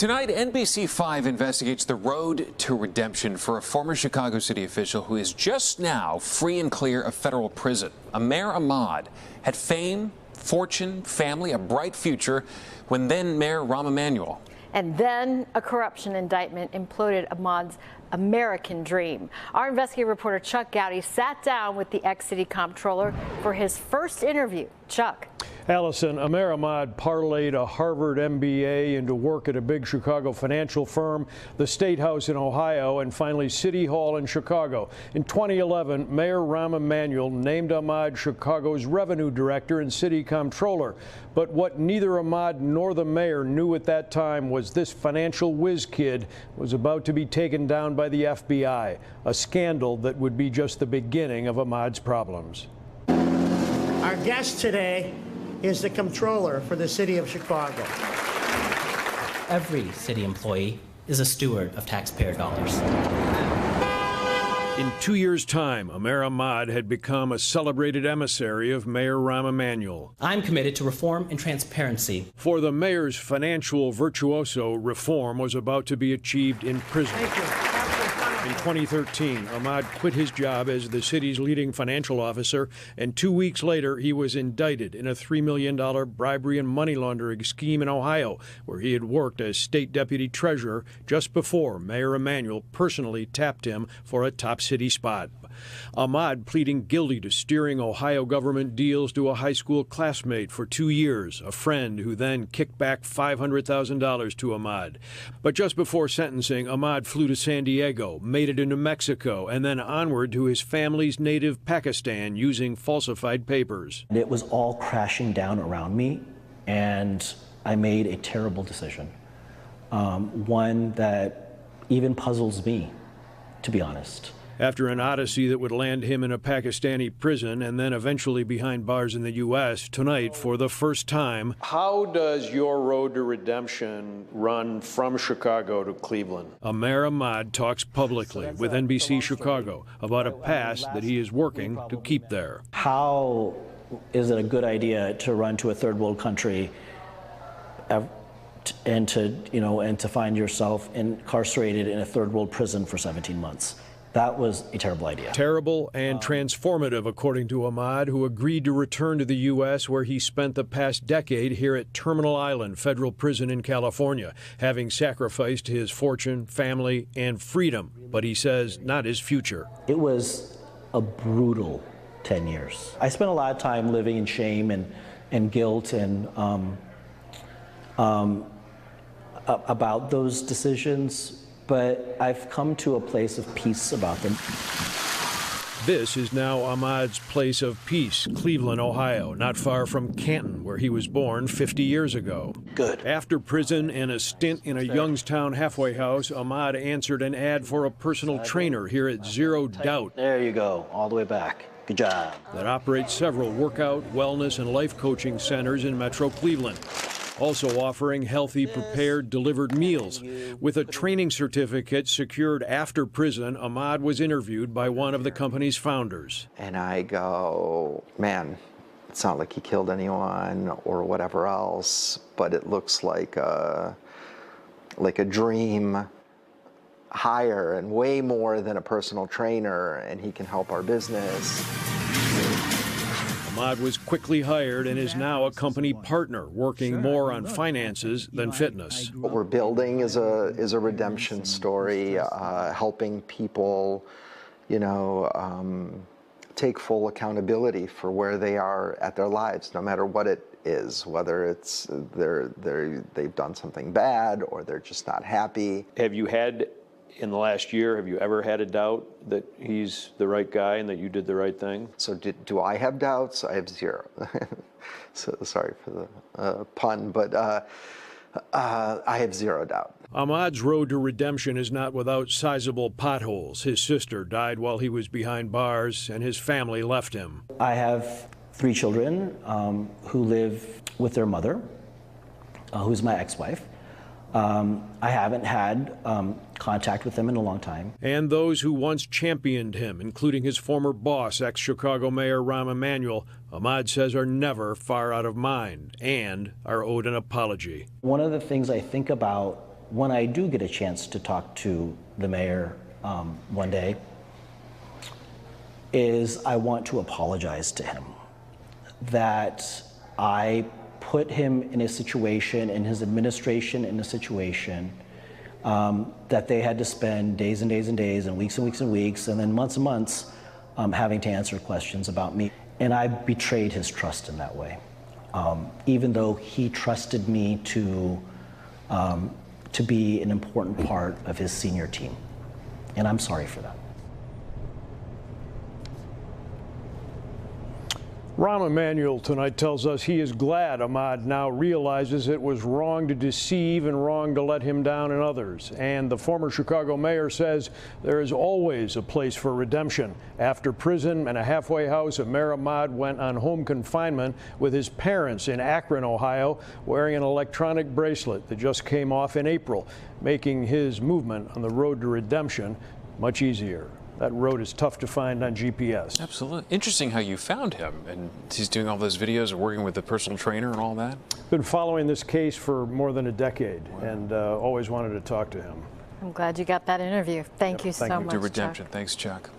Tonight, NBC5 investigates the road to redemption for a former Chicago city official who is just now free and clear of federal prison. Amer Ahmad had fame, fortune, family, a bright future when then Mayor Rahm Emanuel. And then a corruption indictment imploded Ahmad's American dream. Our investigative reporter Chuck Goudie sat down with the ex-city comptroller for his first interview. Chuck. Allison, Amer Ahmad parlayed a Harvard MBA into work at a big Chicago financial firm, the State House in Ohio, and finally City Hall in Chicago. In 2011, Mayor Rahm Emanuel named Ahmad Chicago's revenue director and city comptroller. But what neither Ahmad nor the mayor knew at that time was this financial whiz kid was about to be taken down by the FBI, a scandal that would be just the beginning of Ahmad's problems. Our guest today is the comptroller for the city of Chicago. Every city employee is a steward of taxpayer dollars. In 2 years' time, Amer Ahmad had become a celebrated emissary of Mayor Rahm Emanuel. I'm committed to reform and transparency. For the mayor's financial virtuoso, reform was about to be achieved in prison. Thank you. In 2013, Ahmad quit his job as the city's leading financial officer, and 2 weeks later, he was indicted in a $3 million bribery and money laundering scheme in Ohio, where he had worked as state deputy treasurer just before Mayor Emanuel personally tapped him for a top city spot. Ahmad pleading guilty to steering Ohio government deals to a high school classmate for 2 years, a friend who then kicked back $500,000 to Ahmad. But just before sentencing, Ahmad flew to San Diego, made it into Mexico, and then onward to his family's native Pakistan using falsified papers. It was all crashing down around me, and I made a terrible decision, one that even puzzles me, to be honest. After an odyssey that would land him in a Pakistani prison and then eventually behind bars in the U.S., tonight, for the first time. How does your road to redemption run from Chicago to Cleveland? Amer Ahmad talks publicly with NBC Chicago about a past that he is working to keep there. How is it a good idea to run to a third world country and to find yourself incarcerated in a third world prison for 17 months? That was a terrible idea. Terrible and transformative, according to Ahmad, who agreed to return to the U.S., where he spent the past decade here at Terminal Island Federal Prison in California, having sacrificed his fortune, family, and freedom. But he says not his future. It was a brutal 10 years. I spent a lot of time living in shame and guilt and about those decisions. But I've come to a place of peace about them. This is now Ahmad's place of peace, Cleveland, Ohio, not far from Canton, where he was born 50 years ago. Good. After prison and a stint in a Youngstown halfway house, Ahmad answered an ad for a personal trainer here at Zero Doubt. There you go, all the way back. Good job. That operates several workout, wellness, and life coaching centers in Metro Cleveland. Also offering healthy, prepared, delivered meals. With a training certificate secured after prison, Ahmad was interviewed by one of the company's founders. And I go, man, it's not like he killed anyone or whatever else, but it looks like a dream hire and way more than a personal trainer, and he can help our business. Ahmad was quickly hired and is now a company partner, working more on finances than fitness. What we're building is a redemption story, helping people, take full accountability for where they are at their lives, no matter what it is, whether it's they've done something bad or they're just not happy. Have you had, in the last year, have you ever had a doubt that he's the right guy and that you did the right thing? So do I have doubts? I have zero. So sorry for the pun, but I have zero doubt. Ahmad's road to redemption is not without sizable potholes. His sister died while he was behind bars, and his family left him. I have 3 children who live with their mother, who's my ex-wife. I haven't had contact with them in a long time. And those who once championed him, including his former boss, ex-Chicago Mayor Rahm Emanuel, Ahmad says are never far out of mind and are owed an apology. One of the things I think about when I do get a chance to talk to the mayor one day, is I want to apologize to him that I put him in a situation, and his administration in a situation, that they had to spend days and days and days and weeks and weeks and weeks and then months and months having to answer questions about me. And I betrayed his trust in that way, even though he trusted me to be an important part of his senior team. And I'm sorry for that. Rahm Emanuel tonight tells us he is glad Ahmad now realizes it was wrong to deceive and wrong to let him down and others. And the former Chicago mayor says there is always a place for redemption. After prison and a halfway house, Amer Ahmad went on home confinement with his parents in Akron, Ohio, wearing an electronic bracelet that just came off in April, making his movement on the road to redemption much easier. That road is tough to find on GPS. Absolutely. Interesting how you found him, and he's doing all those videos of working with the personal trainer and all that. Been following this case for more than a decade, and always wanted to talk to him. I'm glad you got that interview. Thank you so much, To redemption. Chuck. Thanks, Chuck.